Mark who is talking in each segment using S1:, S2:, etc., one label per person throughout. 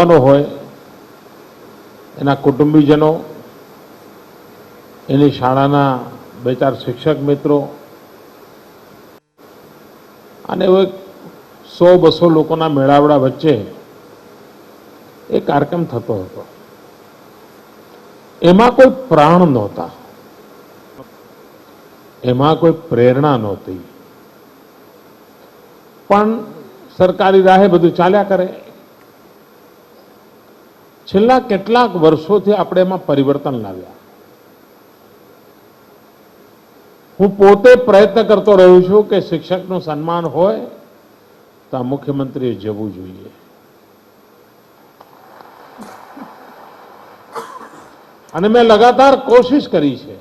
S1: હોય એના કુટુંબીજનો, એની શાળાના 2-4 શિક્ષક મિત્રો અને 100-200 લોકોના મેળાવડા વચ્ચે એ કાર્યક્રમ થતો હતો. એમાં કોઈ પ્રાણ નહોતા, એમાં કોઈ પ્રેરણા નહોતી, પણ સરકારી રાહે બધું ચાલ્યા કરે. છેલ્લા કેટલાક વર્ષોથી આપણે એમાં પરિવર્તન લાવ્યા. હું પોતે પ્રયત્ન કરતો રહ્યો છું કે શિક્ષકનું સન્માન હોય તો આ મુખ્યમંત્રીએ જવું જોઈએ. અને મેં લગાતાર કોશિશ કરી છે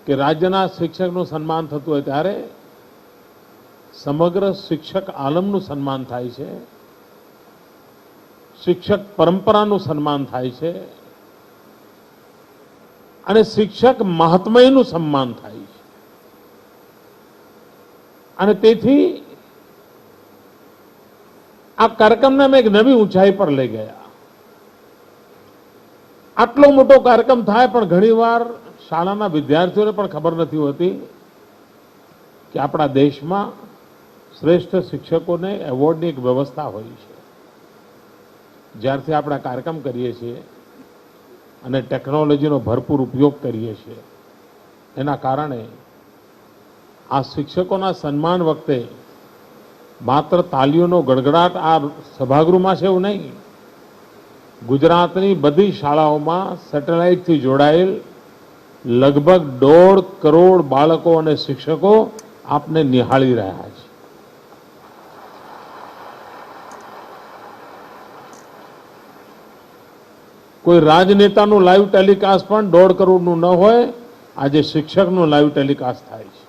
S1: કે રાજ્યના શિક્ષકનું સન્માન થતું હોય ત્યારે સમગ્ર શિક્ષક આલમનું સન્માન થાય છે, શિક્ષક પરંપરાનું સન્માન થાય છે અને શિક્ષક મહાત્મયનું સન્માન થાય છે. અને તેથી આ કાર્યક્રમને અમે એક નવી ઊંચાઈ પર લઈ ગયા. આટલો મોટો કાર્યક્રમ થાય પણ ઘણીવાર શાળાના વિદ્યાર્થીઓને પણ ખબર નથી હોતી કે આપણા દેશમાં શ્રેષ્ઠ શિક્ષકોને એવોર્ડની એક વ્યવસ્થા હોય છે. જ્યારથી આપણે કાર્યક્રમ કરીએ છીએ અને ટેકનોલોજીનો ભરપૂર ઉપયોગ કરીએ છીએ એના કારણે આ શિક્ષકોના સન્માન વખતે માત્ર તાલીઓનો ગડગડાટ આ સભાગૃહમાં છે એવું નહીં, ગુજરાતની બધી શાળાઓમાં સેટેલાઇટથી જોડાયેલ લગભગ 1.5 કરોડ બાળકો અને શિક્ષકો આપને નિહાળી રહ્યા છે. કોઈ રાજનેતાનું લાઈવ ટેલિકાસ્ટ પણ 1.5 કરોડનું ન હોય, આજે શિક્ષકનું લાઈવ ટેલિકાસ્ટ થાય છે.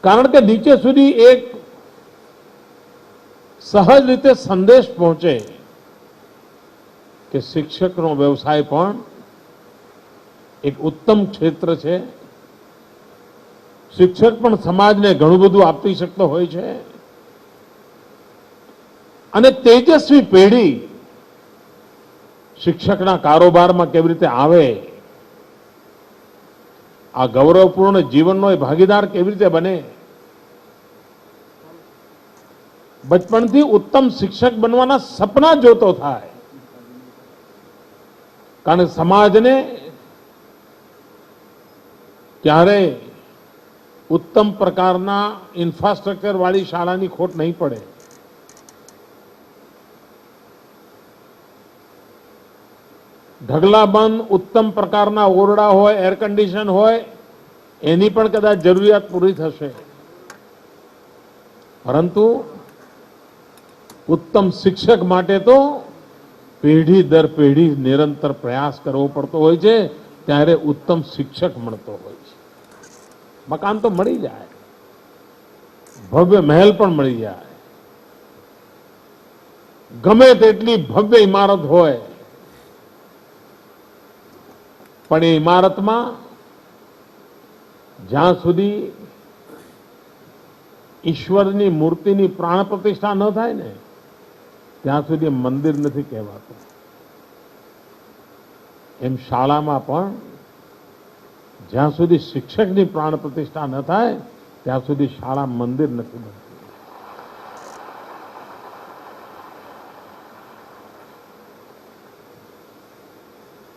S1: કારણ કે નીચે સુધી એક સહજ રીતે સંદેશ પહોંચે કે શિક્ષકનો વ્યવસાય પણ એક ઉત્તમ ક્ષેત્ર છે, શિક્ષક પણ સમાજને ઘણું બધું આપી શકતો હોય છે અને તેજસ્વી પેઢી શિક્ષકના કારોબારમાં કેવી રીતે આવે, આ ગૌરવપૂર્ણ જીવનનો એ ભાગીદાર કેવી રીતે બને. બચપણથી ઉત્તમ શિક્ષક બનવાના સપના જોતો થાય, કારણ કે સમાજને ક્યારે ઉત્તમ પ્રકારના ઇન્ફ્રાસ્ટ્રક્ચર વાળી શાળાની ખોટ નહીં પડે. ઢગલાબંધ ઉત્તમ પ્રકારના ઓરડા હોય, એર કન્ડિશન હોય, એની પણ કદાચ જરૂરિયાત પૂરી થશે, પરંતુ ઉત્તમ શિક્ષક માટે તો પેઢી દર પેઢી નિરંતર પ્રયાસ કરવો પડતો હોય છે, ત્યારે ઉત્તમ શિક્ષક મળતો હોય છે. મકાન તો મળી જાય, ભવ્ય મહેલ પણ મળી જાય, ગમે તેટલી ભવ્ય ઇમારત હોય, પણ એ ઇમારતમાં જ્યાં સુધી ઈશ્વરની મૂર્તિની પ્રાણ પ્રતિષ્ઠા ન થાય ને ત્યાં સુધી મંદિર નથી કહેવાતું. એમ શાળામાં પણ જ્યાં સુધી શિક્ષકની પ્રાણ પ્રતિષ્ઠા ન થાય ત્યાં સુધી શાળા મંદિર નથી બનતી.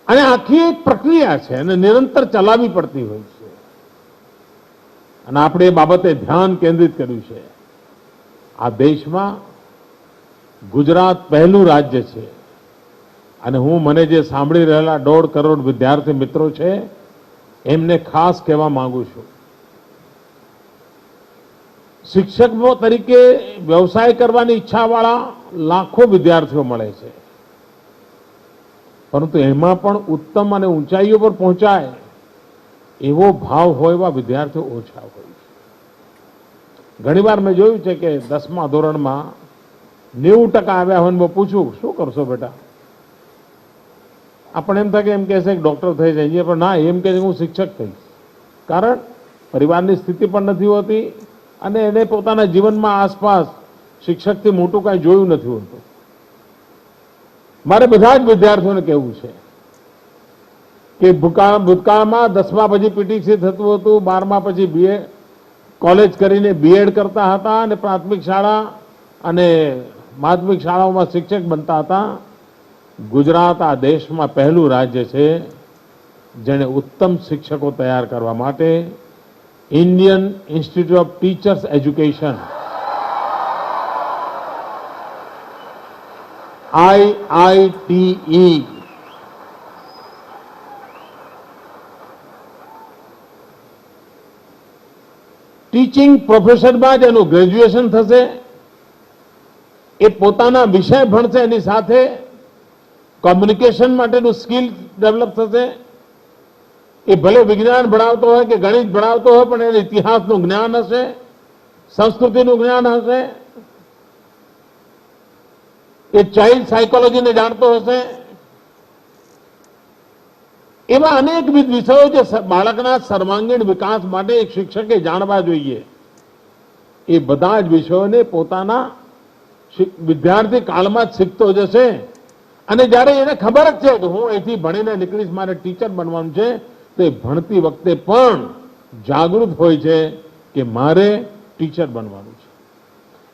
S1: અને આખી એક પ્રક્રિયા છે અને નિરંતર ચલાવવી પડતી હોય છે. અને આપણે એ બાબતે ધ્યાન કેન્દ્રિત કર્યું છે. આ દેશમાં ગુજરાત પહેલું રાજ્ય છે અને હું મને જે સાંભળી રહેલા 1.5 કરોડ વિદ્યાર્થી મિત્રો છે એમને ખાસ કહેવા માંગુ છું, શિક્ષકો તરીકે વ્યવસાય કરવાની ઈચ્છાવાળા લાખો વિદ્યાર્થીઓ મળે છે, પરંતુ એમાં પણ ઉત્તમ અને ઊંચાઈઓ પર પહોંચાય એવો ભાવ હોય એવા વિદ્યાર્થીઓ ઓછા હોય છે. ઘણીવાર મેં જોયું છે કે 10મા ધોરણમાં 90% આવ્યા હોય, મેં પૂછું શું કરશો બેટા, આપણે એમ થાય કે એમ કહેશે કે ડોક્ટર થઈ જાય, પણ ના, એમ કહે છે હું શિક્ષક થઈશ. કારણ પરિવારની સ્થિતિ પણ નથી હોતી, અને એને પોતાના જીવનમાં આસપાસ શિક્ષકથી મોટું કાંઈ જોયું નથી હોતું. મારે બધા જ વિદ્યાર્થીઓને કહેવું છે કે ભૂતકાળમાં 10મા પછી પીટીસી થતું હતું, 12મા પછી બીએ કોલેજ કરીને બીએડ કરતા હતા અને પ્રાથમિક શાળા અને માધ્યમિક શાળાઓમાં શિક્ષક બનતા હતા. ગુજરાત આ દેશમાં પહેલું રાજ્ય છે જેણે ઉત્તમ શિક્ષકો તૈયાર કરવા માટે Indian Institute of Teachers Education IITE teaching પ્રોફેશનમાં જ એનું ગ્રેજ્યુએશન થશે. એ પોતાના વિષય ભણશે, એની સાથે કોમ્યુનિકેશન માટેનું સ્કિલ ડેવલપ થશે. એ ભલે વિજ્ઞાન ભણાવતો હોય કે ગણિત ભણાવતો હોય, પણ એને ઇતિહાસનું જ્ઞાન હશે, સંસ્કૃતિનું જ્ઞાન હશે. એ ચાઇલ્ડ સાયકોલોજીને જાણતો હશે. એવા અનેકવિધ વિષયો જે બાળકના સર્વાંગીણ વિકાસ માટે એક શિક્ષકે જાણવા જોઈએ. એ બધા જ વિષયોને પોતાના વિદ્યાર્થી કાળમાં જ શીખતો જશે. અને જ્યારે એને ખબર જ છે કે હું અહીંથી ભણીને નીકળીશ, મારે ટીચર બનવાનું છે, તો એ ભણતી વખતે પણ જાગૃત હોય છે કે મારે ટીચર બનવાનું છે.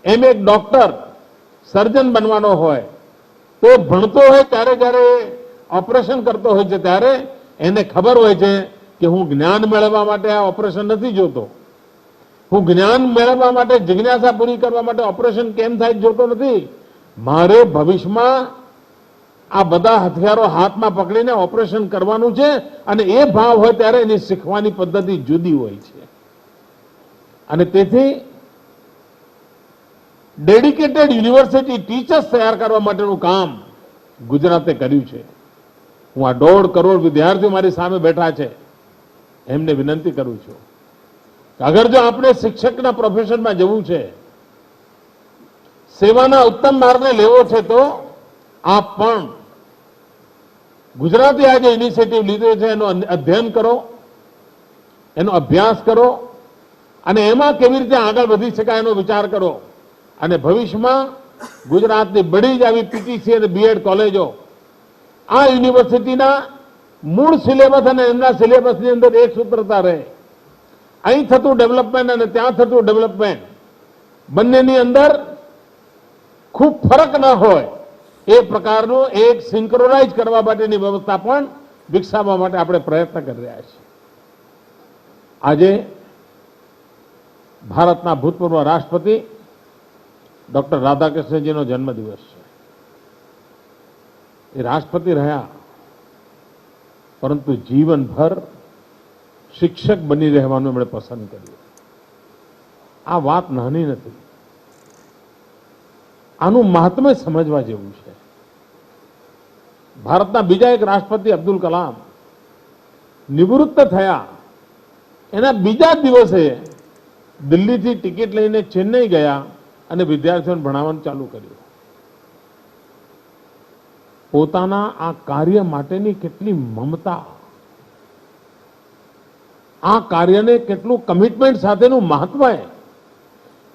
S1: એમ એક ડોક્ટર સર્જન બનવાનો હોય તો ભણતો હોય ત્યારે જ્યારે ઓપરેશન કરતો હોય છે ત્યારે એને ખબર હોય છે કે હું જ્ઞાન મેળવવા માટે આ ઓપરેશન નથી જોતો, હું જ્ઞાન મેળવવા માટે જિજ્ઞાસા પૂરી કરવા માટે ઓપરેશન કેમ થાય જોતો નથી. મારે ભવિષ્યમાં આ બધા હથિયારો હાથમાં પકડીને ઓપરેશન કરવાનું છે. અને એ ભાવ હોય ત્યારે એની શીખવાની પદ્ધતિ જુદી હોય છે. અને તેથી ડેડિકેટેડ યુનિવર્સિટી ટીચર્સ તૈયાર કરવા માટેનું કામ ગુજરાતે કર્યું છે. હું આ 1.5 કરોડ વિદ્યાર્થીઓ મારી સામે બેઠા છે, એમને વિનંતી કરું છું કે અગર જો આપણે શિક્ષકના પ્રોફેશનમાં જવું છે, સેવાના ઉત્તમ માર્ગને લેવો છે, તો આપ પણ ગુજરાતે આ જે ઇનિશિયેટિવ લીધો છે એનો અધ્યયન કરો, એનો અભ્યાસ કરો અને એમાં કેવી રીતે આગળ વધી શકાય એનો વિચાર કરો. અને ભવિષ્યમાં ગુજરાતની બધી જ આવી પીટીસી અને બીએડ કોલેજો આ યુનિવર્સિટીના મૂળ સિલેબસ અને એમના સિલેબસની અંદર એક સૂત્રતા રહે. અહીં થતું ડેવલપમેન્ટ અને ત્યાં થતું ડેવલપમેન્ટ બંનેની અંદર ખૂબ ફરક ન હોય એ પ્રકારનું એક સિન્ક્રોનાઇઝ કરવા માટેની વ્યવસ્થા પણ વિકસાવવા માટે આપણે પ્રયત્ન કરી રહ્યા છીએ. આજે ભારતના ભૂતપૂર્વ રાષ્ટ્રપતિ ડોક્ટર રાધાકૃષ્ણજીનો જન્મદિવસ છે. એ રાષ્ટ્રપતિ રહ્યા પરંતુ જીવનભર શિક્ષક બની રહેવાનું એમણે પસંદ કર્યું. આ વાત નાની નથી, આનું મહાત્મ્ય સમજવા જેવું છે. ભારતના બીજા એક રાષ્ટ્રપતિ અબ્દુલ કલામ નિવૃત્ત થયા એના બીજા દિવસે દિલ્હીથી ટિકિટ લઈને ચેન્નઈ ગયા અને વિદ્યાર્થીઓને ભણાવવાનું ચાલુ કર્યું. પોતાના આ કાર્ય માટેની કેટલી મમતા, આ કાર્યને કેટલું કમિટમેન્ટ સાથેનું મહત્વ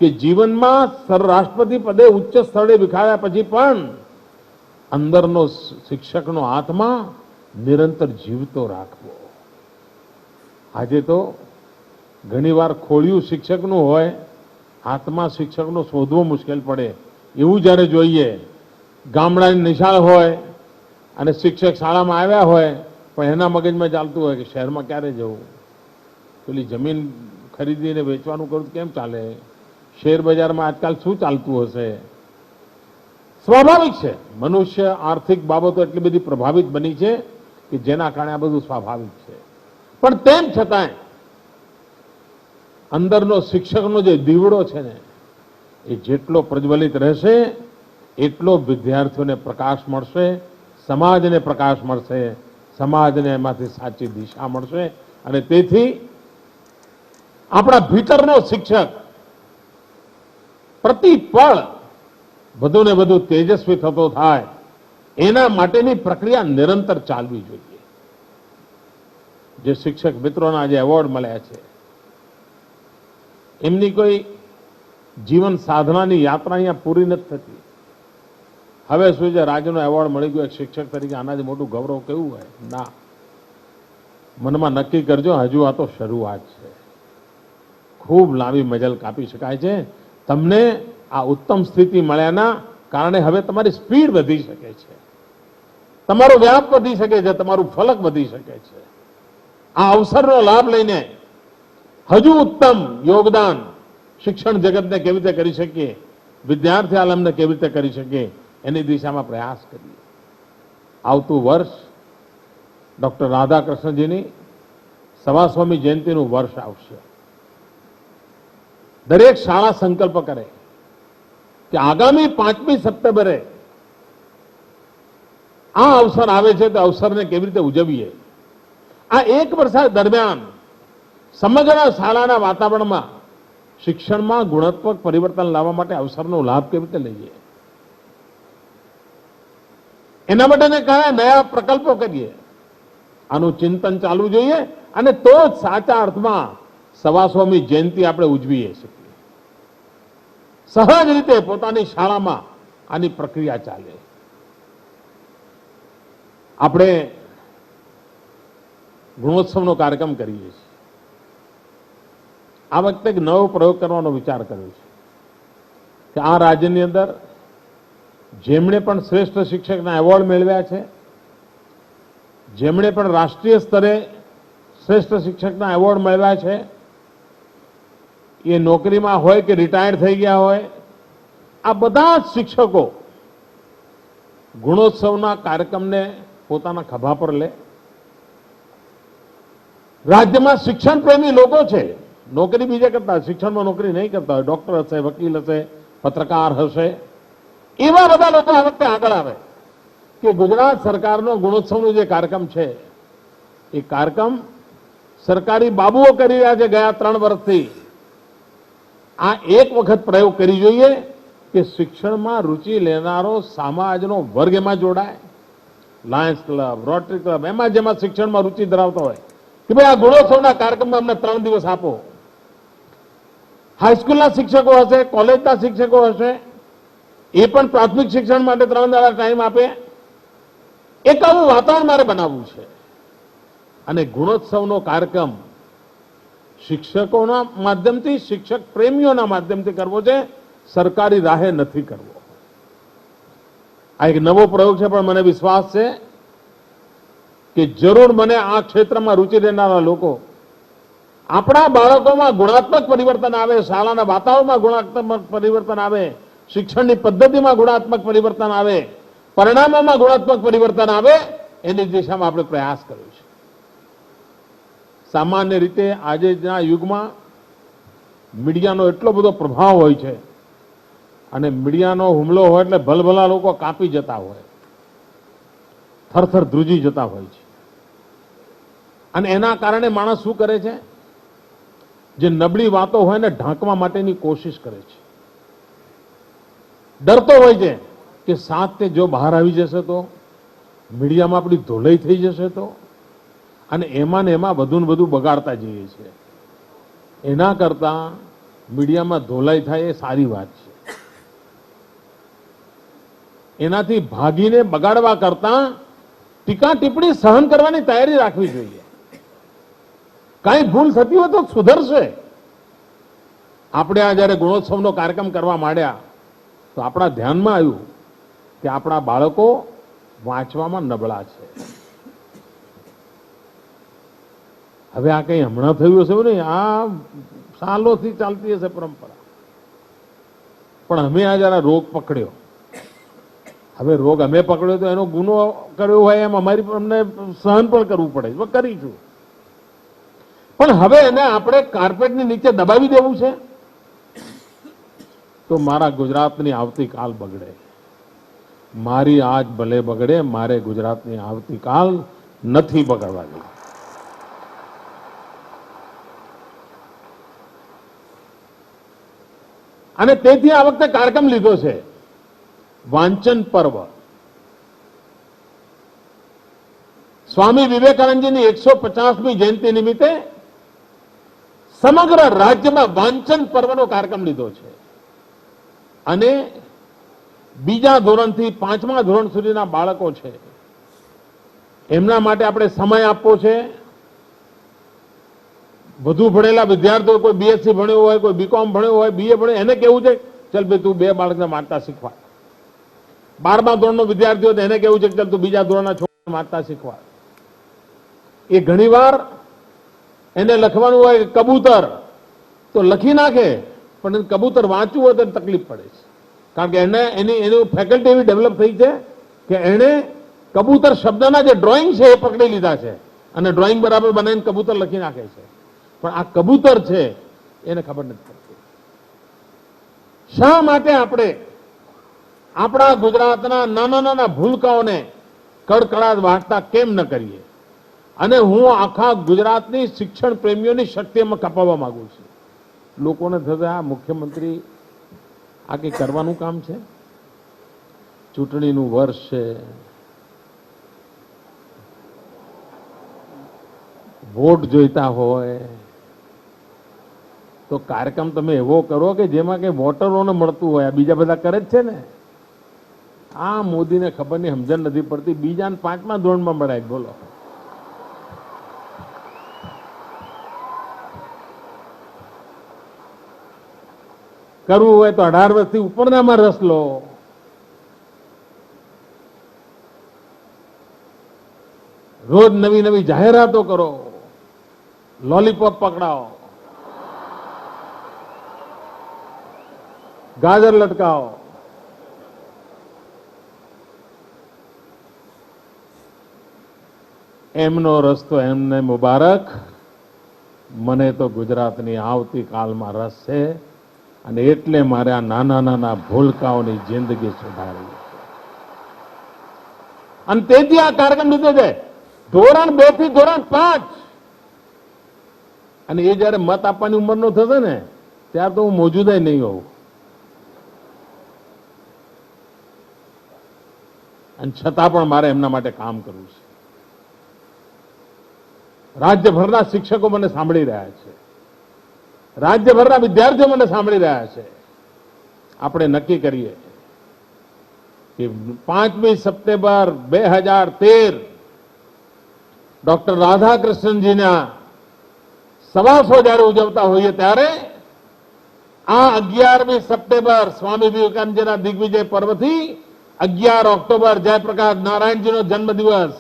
S1: કે જીવનમાં રાષ્ટ્રપતિ પદે ઉચ્ચ સ્થળે વિખાવ્યા પછી પણ અંદરનો શિક્ષકનો આત્મા નિરંતર જીવતો રાખવો. આજે તો ઘણીવાર ખોળિયું શિક્ષકનું હોય, આત્મા શિક્ષકનો શોધવો મુશ્કેલ પડે. એવું જ્યારે જોઈએ, ગામડાની નિશાળ હોય અને શિક્ષક શાળામાં આવ્યા હોય પણ એના મગજમાં ચાલતું હોય કે શહેરમાં ક્યારે જવું, પેલી જમીન ખરીદીને વેચવાનું કરું કેમ ચાલે, શેર બજારમાં આજકાલ શું ચાલતું હશે. સ્વાભાવિક છે, મનુષ્ય આર્થિક બાબતો એટલી બધી પ્રભાવિત બની છે કે જેના કારણે આ બધું સ્વાભાવિક છે. પણ તેમ છતાંય અંદરનો શિક્ષકનો જે દીવડો છે ને એ જેટલો પ્રજ્વલિત રહેશે એટલો વિદ્યાર્થીઓને પ્રકાશ મળશે, સમાજને પ્રકાશ મળશે, સમાજને એમાંથી સાચી દિશા મળશે. અને તેથી આપણા ભીતરનો શિક્ષક પ્રતિ પળ વધુ ને વધુ તેજસ્વી થતો થાય એના માટેની પ્રક્રિયા નિરંતર ચાલવી જોઈએ. જે શિક્ષક મિત્રોના જે એવોર્ડ મળ્યા છે એમની કોઈ જીવન સાધનાની યાત્રા અહીંયા પૂરી નથી થતી. હવે શું છે, રાજ્યનો એવોર્ડ મળી ગયો એક શિક્ષક તરીકે, આનાથી મોટું ગૌરવ કેવું હોય? ના. મનમાં નક્કી કરજો, હજુ આ તો શરૂઆત છે. ખૂબ લાંબી મજલ કાપી શકાય છે. તમને આ ઉત્તમ સ્થિતિ મળ્યાના કારણે હવે તમારી સ્પીડ વધી શકે છે, તમારો વ્યાપ વધી શકે છે, તમારું ફલક વધી શકે છે. આ અવસરનો લાભ લઈને હજુ ઉત્તમ યોગદાન શિક્ષણ જગતને કેવી રીતે કરી શકીએ, વિદ્યાર્થી આલમને કેવી રીતે કરી શકીએ, એની દિશામાં પ્રયાસ કરીએ. આવતું વર્ષ ડોક્ટર રાધાકૃષ્ણજીની 125મી જયંતિનું વર્ષ આવશે. દરેક શાળા સંકલ્પ કરે કે આગામી 5મી સપ્ટેમ્બરે આ અવસર આવે છે, તો અવસરને કેવી રીતે ઉજવીએ. આ એક વર્ષ દરમિયાન સમગ્ર શાળાના વાતાવરણમાં શિક્ષણમાં ગુણાત્મક પરિવર્તન લાવવા માટે અવસરનો લાભ કેવી રીતે લઈએ, એના માટેને કયા નયા પ્રકલ્પો કરીએ, આનું ચિંતન ચાલવું જોઈએ. અને તો જ સાચા અર્થમાં 125મી જયંતિ આપણે ઉજવી શકીએ. સહજ રીતે પોતાની શાળામાં આની પ્રક્રિયા ચાલે. આપણે ગુણોત્સવનો કાર્યક્રમ કરીએ છીએ. આ વખતે એક નવો પ્રયોગ કરવાનો વિચાર કર્યો છે કે આ રાજ્યની અંદર જેમણે પણ શ્રેષ્ઠ શિક્ષકના એવોર્ડ મેળવ્યા છે, જેમણે પણ રાષ્ટ્રીય સ્તરે શ્રેષ્ઠ શિક્ષકના એવોર્ડ મેળવ્યા છે, એ નોકરીમાં હોય કે રિટાયર થઈ ગયા હોય, આ બધા જ શિક્ષકો ગુણોત્સવના કાર્યક્રમને પોતાના ખભા પર લે. રાજ્યમાં શિક્ષણ પ્રેમી લોકો છે, નોકરી બીજે કરતા, શિક્ષણમાં નોકરી નહીં કરતા હોય, ડોક્ટર હશે, વકીલ હશે, પત્રકાર હશે, એવા બધા લોકો આ વખતે આગળ આવે કે ગુજરાત સરકારનો ગુણોત્સવનો જે કાર્યક્રમ છે, એ કાર્યક્રમ સરકારી બાબુઓ કરી રહ્યા છે ગયા 3 વર્ષથી. આ એક વખત પ્રયોગ કરી જોઈએ કે શિક્ષણમાં રુચિ લેનારો સમાજનો વર્ગ એમાં જોડાય. લાયન્સ ક્લબ, રોટરી ક્લબ, એમાં જેમાં શિક્ષણમાં રુચિ ધરાવતો હોય કે ભાઈ આ ગુણોત્સવના કાર્યક્રમમાં અમને 3 દિવસ આપો. હાઈસ્કૂલના શિક્ષકો હશે, કોલેજના શિક્ષકો હશે, એ પણ પ્રાથમિક શિક્ષણ માટે 3 દાડા ટાઈમ આપે. એક આવું વાતાવરણ મારે બનાવવું છે. અને ગુણોત્સવનો કાર્યક્રમ શિક્ષકોના માધ્યમથી, શિક્ષક પ્રેમીઓના માધ્યમથી કરવો છે, સરકારી રાહે નથી કરવો. આ એક નવો પ્રયોગ છે, પણ મને વિશ્વાસ છે કે જરૂર મને આ ક્ષેત્રમાં રુચિ લેનારા લોકો, આપણા બાળકોમાં ગુણાત્મક પરિવર્તન આવે, શાળાના વાતાવરણમાં ગુણાત્મક પરિવર્તન આવે, શિક્ષણની પદ્ધતિમાં ગુણાત્મક પરિવર્તન આવે, પરિણામોમાં ગુણાત્મક પરિવર્તન આવે, એની દિશામાં આપણે પ્રયાસ કર્યો છે. સામાન્ય રીતે આજના યુગમાં મીડિયાનો એટલો બધો પ્રભાવ હોય છે, અને મીડિયાનો હુમલો હોય એટલે ભલભલા લોકો કાપી જતા હોય, થરથર ધ્રુજી જતા હોય છે. અને એના કારણે માણસ શું કરે છે, જે નબળી વાતો હોય ને ઢાંકવા માટેની કોશિશ કરે છે. ડરતો હોય છે કે સાત જો બહાર આવી જશે તો મીડિયામાં આપણી ધોલાઈ થઈ જશે તો, અને એમાં ને એમાં વધુ ને વધુ બગાડતા જઈએ છીએ. એના કરતા મીડિયામાં ધોલાઈ થાય એ સારી વાત છે. એનાથી ભાગીને બગાડવા કરતા ટીકા ટિપ્પણી સહન કરવાની તૈયારી રાખવી જોઈએ. કઈ ભૂલ થતી હોય તો સુધરશે. આપણે આ જયારે ગુણોત્સવનો કાર્યક્રમ કરવા માંડ્યા તો આપણા ધ્યાનમાં આવ્યું કે આપણા બાળકો વાંચવામાં નબળા છે. હવે આ કઈ હમણાં થયું હશે નહીં, આ સાલોથી ચાલતી હશે પરંપરા. પણ અમે આ જરા રોગ પકડ્યો. હવે રોગ અમે પકડ્યો તો એનો ગુનો કર્યો હોય એમ અમારી અમને સહન પણ કરવું પડે, કરીશું. પણ હવે એને આપણે કાર્પેટની નીચે દબાવી દેવું છે તો મારા ગુજરાતની આવતીકાલ બગડે. મારી આજ ભલે બગડે, મારે ગુજરાતની આવતીકાલ નથી બગડવા દેવી. અને તેથી આ વખતે કાર્યક્રમ લીધો છે વાંચન પર્વ. સ્વામી વિવેકાનંદજીની 150મી જયંતિ નિમિત્તે સમગ્ર રાજ્યમાં વાંચન પર્વનો કાર્યક્રમ લીધો છે. અને બીજા ધોરણથી 5મા ધોરણ સુધીના બાળકો છે એમના માટે આપણે સમય આપવો છે. વધુ ભણેલા વિદ્યાર્થીઓ, કોઈ બીએસસી ભણ્યો હોય, કોઈ બીકોમ ભણ્યો હોય, બીએ ભણ્યો, એને કેવું છે ચાલ ભાઈ તું 2 બાળકને વાંચતા શીખવાડ. 12મા ધોરણનો વિદ્યાર્થી હોય તો એને કેવું છે કે ચાલ તું બીજા ધોરણના છોકરાને વાંચતા શીખવાડ. એ ઘણીવાર એને લખવાનું હોય કબૂતર તો લખી નાખે, પણ કબૂતર વાંચવું હોય તો તકલીફ પડે છે. કારણ કે એની ફેકલ્ટી એવી ડેવલપ થઈ છે કે એને કબૂતર શબ્દના જે ડ્રોઈંગ છે એ પકડી લીધા છે અને ડ્રોઈંગ બરાબર બનાવીને કબૂતર લખી નાખે છે. પણ આ કબૂતર છે એને ખબર નથી પડતી. શા માટે આપણે આપણા ગુજરાતના નાના નાના ભૂલકાઓને કડકડાટ વાંચતા કેમ ન કરીએ? અને હું આખા ગુજરાતની શિક્ષણ પ્રેમીઓની શક્તિમાં કપાવવા માંગુ છું. લોકોને થશે આ મુખ્યમંત્રી આ કંઈ કરવાનું કામ છે? ચૂંટણીનું વર્ષ છે, વોટ જોઈતા હોય તો કાર્યક્રમ તમે એવો કરો કે જેમાં કે વોટરોને મળતું હોય. આ બીજા બધા કરે જ છે ને. આ મોદીને ખબર નહીં, સમજણ નથી પડતી. બીજાને 5મા ધોરણમાં મળાય. બોલો, કરવું હોય તો 18 વર્ષથી ઉપરનામાં રસ લો. રોજ નવી નવી જાહેરાતો કરો, લોલીપોપ પકડાવો, ગાજર લટકાવો. એમનો રસ્તો એમને મુબારક. મને તો ગુજરાતની આવતીકાલમાં રસ છે અને એટલે મારે આ નાના નાના ભૂલકાઓની જિંદગી સુધારવી છે. અને તેથી આ કાર્યક્રમ લીધો છે ધોરણ 2 થી ધોરણ 5. અને એ જયારે મત આપવાની ઉંમરનો થશે ને ત્યારે તો હું મોજૂદ નહીં હોઉં. અને છતાં પણ મારે એમના માટે કામ કરવું છે. રાજ્યભરના શિક્ષકો મને સાંભળી રહ્યા છે, રાજ્યભરના વિદ્યાર્થીઓ મને સાંભળી રહ્યા છે. આપણે નક્કી કરીએ કે 5મી સપ્ટેમ્બર 2013 ડોક્ટર રાધાકૃષ્ણનજીના 125 જયારે ઉજવતા હોઈએ ત્યારે આ 11મી સપ્ટેમ્બર સ્વામી વિવેકાનંદજીના દિગ્વિજય પર્વથી 11 ઓક્ટોબર જયપ્રકાશ નારાયણજીનો જન્મદિવસ,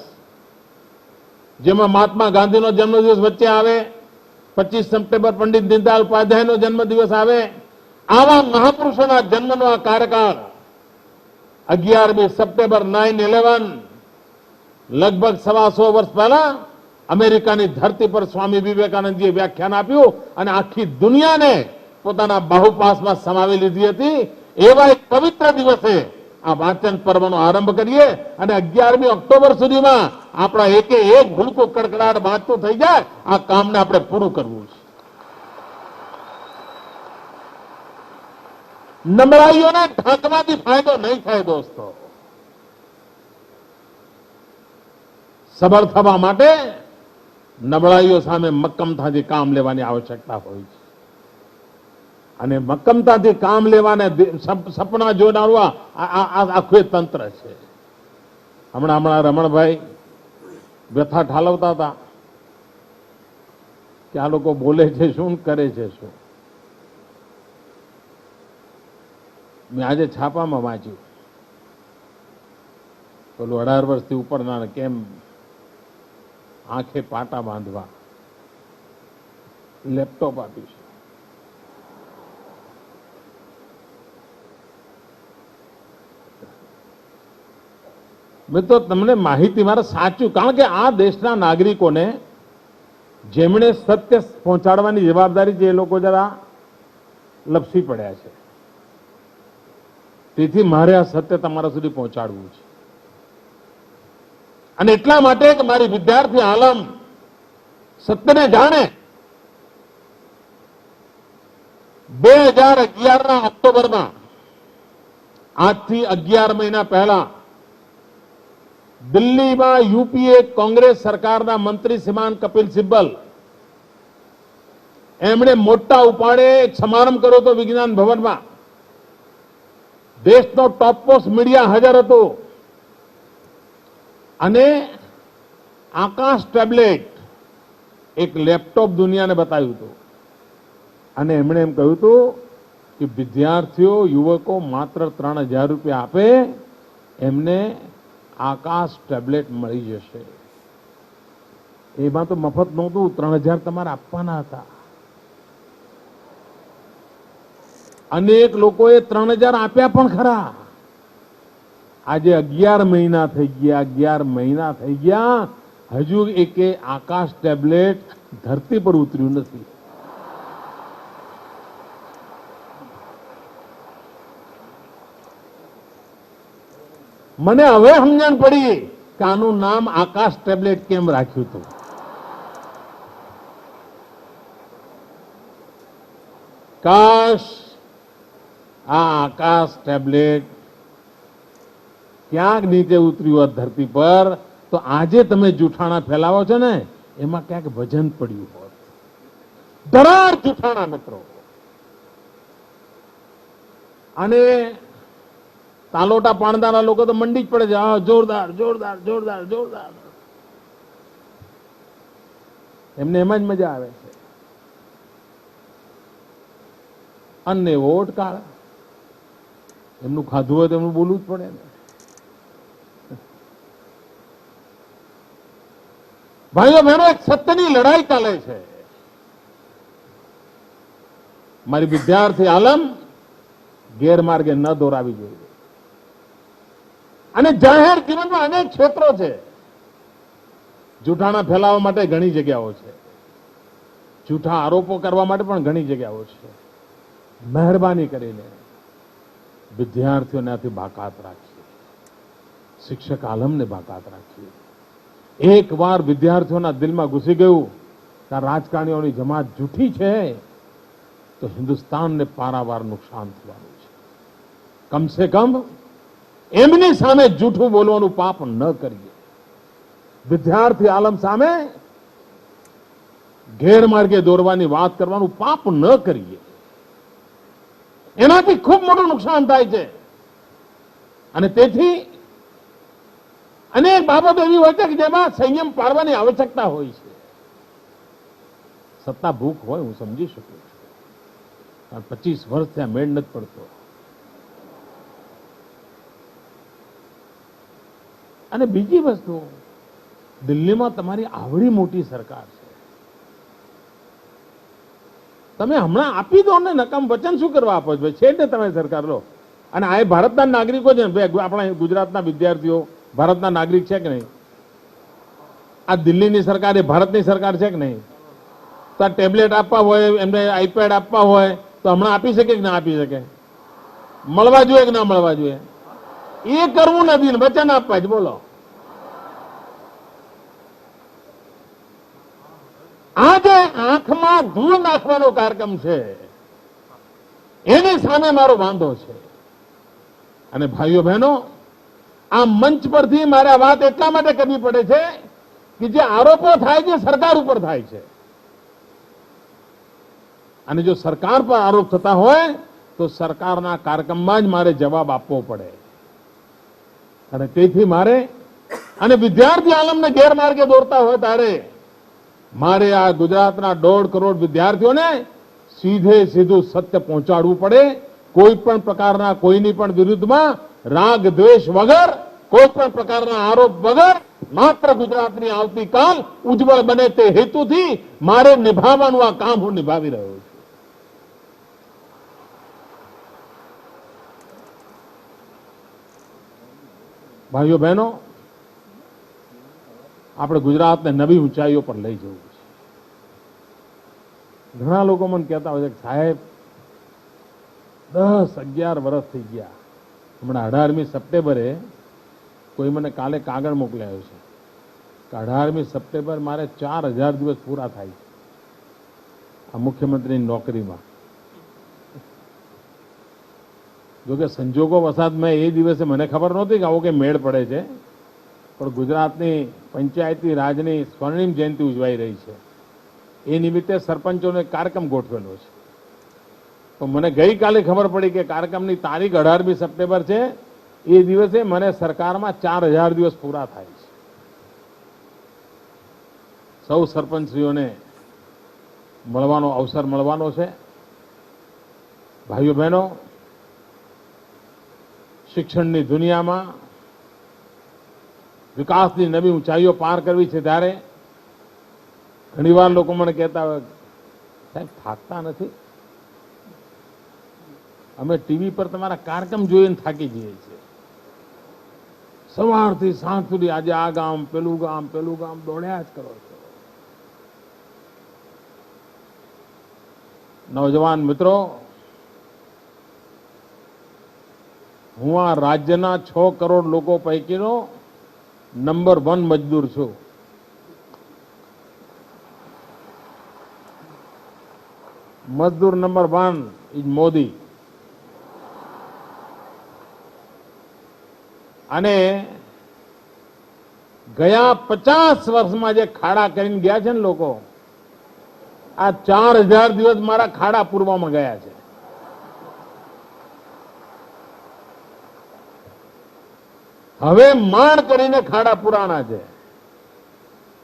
S1: જેમાં મહાત્મા ગાંધીનો જન્મદિવસ વચ્ચે આવે, 25 સપ્ટેમ્બર પંડિત દીનદયાળ ઉપાધ્યાયનો જન્મદિવસ આવે. આવા મહાપુરુષોના જન્મનો આ કાર્યકાળ 11મી સપ્ટેમ્બર 9/11 લગભગ 125 વર્ષ પહેલા અમેરિકાની ધરતી પર સ્વામી વિવેકાનંદજીએ વ્યાખ્યાન આપ્યું અને આખી દુનિયાને પોતાના બાહુપાસમાં સમાવી લીધી હતી. એવા એક પવિત્ર દિવસે આ વાંચન પર્વનો આરંભ કરીએ અને 11મી ઓક્ટોબર સુધીમાં આપણા એકે એક ભૂલકું કડકડાટ વાંચતું થઈ જાય. આ કામને આપણે પૂરું કરવું છે. નબળાઈઓના ઢાંકવાથી ફાયદો નહીં થાય દોસ્તો. સબળ થવા માટે નબળાઈઓ સામે મક્કમતાથી કામ લેવાની આવશ્યકતા હોય છે. અને મક્કમતાથી કામ લેવાને સપના જોનારવા આખું તંત્ર છે. હમણાં રમણભાઈ વ્યથા ઠાલવતા હતા કે આ લોકો બોલે છે શું, કરે છે શું. મેં આજે છાપામાં વાંચ્યું, પેલું 18 વર્ષથી ઉપરના કેમ આંખે પાટા બાંધવા લેપટોપ આપ્યું છે. મેં તો તમને માહિતી મારે સાચું, કારણ કે આ દેશના નાગરિકોને જેમણે સત્ય પહોંચાડવાની જવાબદારી છે એ લોકો જરા લપસી પડ્યા છે. તેથી મારે આ સત્ય તમારા સુધી પહોંચાડવું છે. અને એટલા માટે કે મારી વિદ્યાર્થી આલમ સત્યને જાણે. 2011ના ઓક્ટોબરમાં, આજથી 11 મહિના પહેલા દિલ્હીમાં યુપીએ કોંગ્રેસ સરકારના મંત્રી શ્રીમાન કપિલ સિબ્બલ એમણે મોટા ઉપાડે એક સમારંભ કર્યો હતો વિજ્ઞાન ભવનમાં. દેશનો ટોપ મોસ્ટ મીડિયા હાજર હતો અને આકાશ ટેબ્લેટ એક લેપટોપ દુનિયાને બતાવ્યું હતું અને એમણે એમ કહ્યું હતું કે વિદ્યાર્થીઓ યુવકો માત્ર 3000 રૂપિયા આપે એમને આકાશ ટેબ્લેટ મળી જશે. એમાં તો મફત નહોતું, 3000 તમારે આપવાના હતા. અનેક લોકોએ 3000 આપ્યા પણ ખરા. આજે 11 મહિના થઈ ગયા, 11 મહિના થઈ ગયા, હજુ એકે આકાશ ટેબ્લેટ ધરતી પર ઉતર્યું નથી. મને હવે સમજણ પડી કે આનું નામ આકાશ ટેબ્લેટ કેમ રાખ્યું હતું. કાશ આ આકાશ ટેબ્લેટ ક્યાંક નીચે ઉતર્યું હોત ધરતી પર તો આજે તમે જૂઠાણા ફેલાવો છો ને એમાં ક્યાંક વજન પડ્યું હોત. ધરાર જૂઠાણા મિત્રો. અને તાલોટા પાણદાના લોકો તો મંડી જ પડે છે. જોરદાર જોરદાર જોરદાર જોરદાર. એમને એમાં જ મજા આવે છે. અન્ન વોટ કાળ. એમનું ખાધું હોય તો એમનું બોલવું જ પડે ને. ભાઈઓ બહેનો, એક સત્યની લડાઈ ચાલે છે. મારી વિદ્યાર્થી આલમ ગેરમાર્ગે ન દોરાવી જોઈએ. અને જાહેર જીવનમાં અનેક ક્ષેત્રો છે. જૂઠાણા ફેલાવવા માટે ઘણી જગ્યાઓ છે. જૂઠા આરોપો કરવા માટે પણ ઘણી જગ્યાઓ છે. મહેરબાની કરીને વિદ્યાર્થીઓને આથી બાકાત રાખીએ. શિક્ષક આલમને બાકાત રાખીએ. એક વાર વિદ્યાર્થીઓના દિલમાં ઘૂસી ગયું કે રાજકારણીઓની જમાત જૂઠી છે તો હિન્દુસ્તાનને પારાવાર નુકસાન થવાનું છે. કમસે કમ એમની સામે જૂઠું બોલવાનું પાપ ન કરીએ. વિદ્યાર્થી આલમ સામે ગેરમાર્ગે દોરવાની વાત કરવાનું પાપ ન કરીએ. એનાથી ખૂબ મોટું નુકસાન થાય છે. અને તેથી અનેક બાબતો એવી હોય છે કે જેમાં સંયમ પાળવાની આવશ્યકતા હોય છે. સત્તા ભૂખ હોય, હું સમજી શકું છું. 25 વર્ષ ત્યાં મેળ નથી પડતો. અને બીજી વસ્તુ, દિલ્હીમાં તમારી આવડી મોટી સરકાર છે. તમે હમણાં આપી દો ને, નકામ વચન શું કરવા આપો છો? છે ને તમે સરકાર લો. અને આ ભારતના નાગરિકો છે ને, આપણા ગુજરાતના વિદ્યાર્થીઓ ભારતના નાગરિક છે કે નહીં? આ દિલ્હીની સરકાર એ ભારતની સરકાર છે કે નહીં? તો આ ટેબ્લેટ આપવા હોય, એમને આઈપેડ આપવા હોય તો હમણાં આપી શકે કે ના આપી શકે? મળવા જોઈએ કે ના મળવા જોઈએ? એ કરવું નથી ને વચન આપવા જ. બોલો, આ જે આંખમાં ધૂળ નાખવાનો કાર્યક્રમ છે એની સામે મારો વાંધો છે. અને ભાઈઓ બહેનો, આ મંચ પરથી મારે આ વાત એટલા માટે કરવી પડે છે કે જે આરોપો થાય છે સરકાર ઉપર થાય છે. અને જો સરકાર પર આરોપ થતા હોય તો સરકારના કાર્યક્રમમાં જ મારે જવાબ આપવો પડે. અને તેથી મારે અને વિદ્યાર્થી આલમને ગેરમાર્ગે દોરતા હોય ત્યારે મારે આ ગુજરાતના 1.5 કરોડ વિદ્યાર્થીઓને સીધે સીધું સત્ય પહોંચાડવું પડે. કોઈ પણ પ્રકારના કોઈની પણ વિરુદ્ધમાં રાગ દ્વેષ વગર, કોઈ પણ પ્રકારના આરોપ વગર માત્ર ગુજરાતની આવતીકાલ ઉજ્જવળ બને તે હેતુથી મારે નિભાવવાનું આ કામ હું નિભાવી રહ્યો છું. ભાઈઓ બહેનો, આપણે ગુજરાતને નવી ઊંચાઈઓ પર લઈ જવું છે. ઘણા લોકો મને કહેતા હોય છે કે સાહેબ 10-11 વર્ષ થઈ ગયા. હમણાં 18મી સપ્ટેમ્બરે કોઈ મને કાલે કાગળ મોકલાયો છે કે 18મી સપ્ટેમ્બર મારે 4000 દિવસ પૂરા થાય છે આ મુખ્યમંત્રીની નોકરીમાં. જોકે સંજોગો વસાત મેં એ દિવસે મને ખબર નહોતી કે આવો કે મેળ પડે છે, પણ ગુજરાતની પંચાયતી રાજની સ્વર્ણિમ જયંતિ ઉજવાઈ રહી છે. એ નિમિત્તે સરપંચોનો એક કાર્યક્રમ ગોઠવેલો છે. તો મને ગઈકાલે ખબર પડી કે કાર્યક્રમની તારીખ 18મી સપ્ટેમ્બર છે. એ દિવસે મને સરકારમાં 4000 દિવસ પૂરા થાય છે. સૌ સરપંચશ્રીઓને મળવાનો અવસર મળવાનો છે. ભાઈઓ બહેનો, શિક્ષણની દુનિયામાં વિકાસની નવી ઊંચાઈઓ પાર કરવી છે ત્યારે ઘણીવાર લોકો મને કહેતા હોય, સાહેબ થાકતા નથી? અમે ટીવી પર તમારા કાર્યક્રમ જોઈને થાકી જઈએ છીએ. સવારથી સાંજ સુધી આજે આ ગામ પેલું ગામ દોડ્યા જ કરો છો. નવજવાન મિત્રો, હું આ રાજ્યના 6 કરોડ લોકો પૈકીનો નંબર 1 મજદૂર છું. મજદૂર નંબર 1 ઇઝ મોદી. અને ગયા 50 વર્ષમાં જે ખાડા કરીને ગયા છે ને લોકો, આ 4000 દિવસ મારા ખાડા પૂરવામાં ગયા છે. હવે માંડ કરીને ખાડા પુરાણા છે.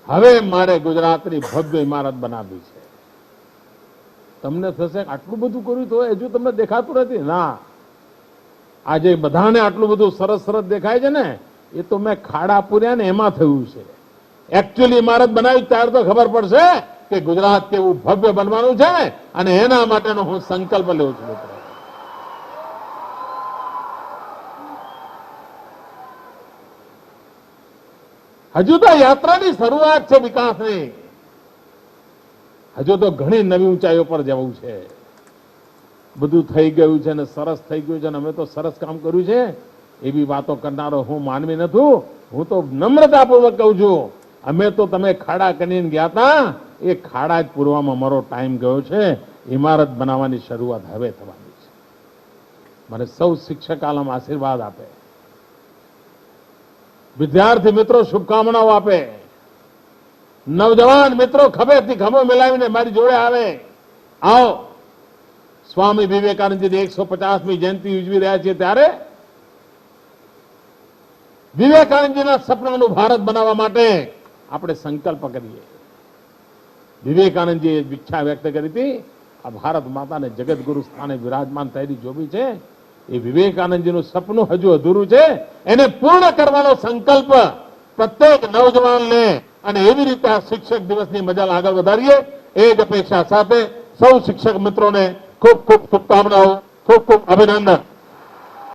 S1: હવે મારે ગુજરાતની ભવ્ય ઇમારત બનાવવી છે. તમને થશે આટલું બધું કર્યું તો હજુ તમને દેખાતું નથી? ના, આજે બધાને આટલું બધું સરસ સરસ દેખાય છે ને, એ તો મેં ખાડા પૂર્યા ને એમાં થયું છે. એકચ્યુઅલી ઇમારત બનાવી ત્યારે તો ખબર પડશે કે ગુજરાત કેવું ભવ્ય બનવાનું છે, અને એના માટેનો હું સંકલ્પ લઉં છું. મિત્રો, હજુ તો યાત્રાની શરૂઆત છે વિકાસની. હજુ તો ઘણી નવી ઊંચાઈઓ પર જવું છે. બધું થઈ ગયું છે ને સરસ થઈ ગયું છે ને અમે તો સરસ કામ કર્યું છે એવી વાતો કરનારો હું માનવી નથી. હું તો નમ્રતાપૂર્વક કહું છું, અમે તો તમે ખાડા કરીને ગયા હતા, એ ખાડા જ પૂરવામાં મારો ટાઈમ ગયો છે. ઇમારત બનાવવાની શરૂઆત હવે થવાની છે. મને સૌ શિક્ષક આલમ આશીર્વાદ આપે, વિદ્યાર્થી મિત્રો શુભકામનાઓ આપે, નવજવાન મિત્રો ખભેથી ખભો મિલાવીને મારી જોડે આવે. આવો, સ્વામી વિવેકાનંદજીની 150મી જયંતિ ઉજવી રહ્યા છીએ ત્યારે વિવેકાનંદજીના સપનાનું ભારત બનાવવા માટે આપણે સંકલ્પ કરીએ. વિવેકાનંદજીએ ઈચ્છા વ્યક્ત કરી હતી, આ ભારત માતાને જગતગુરુ સ્થાને વિરાજમાન થયેલી જોવી છે. એ વિવેકાનંદજીનું સપનું હજુ અધૂરું છે, એને પૂર્ણ કરવાનો સંકલ્પ પ્રત્યેક નવજવાનને, અને એવી રીતે આ શિક્ષક દિવસની મજા આગળ વધારીએ એ જ અપેક્ષા સાથે સૌ શિક્ષક મિત્રોને ખૂબ ખૂબ શુભકામનાઓ, ખૂબ ખૂબ અભિનંદન.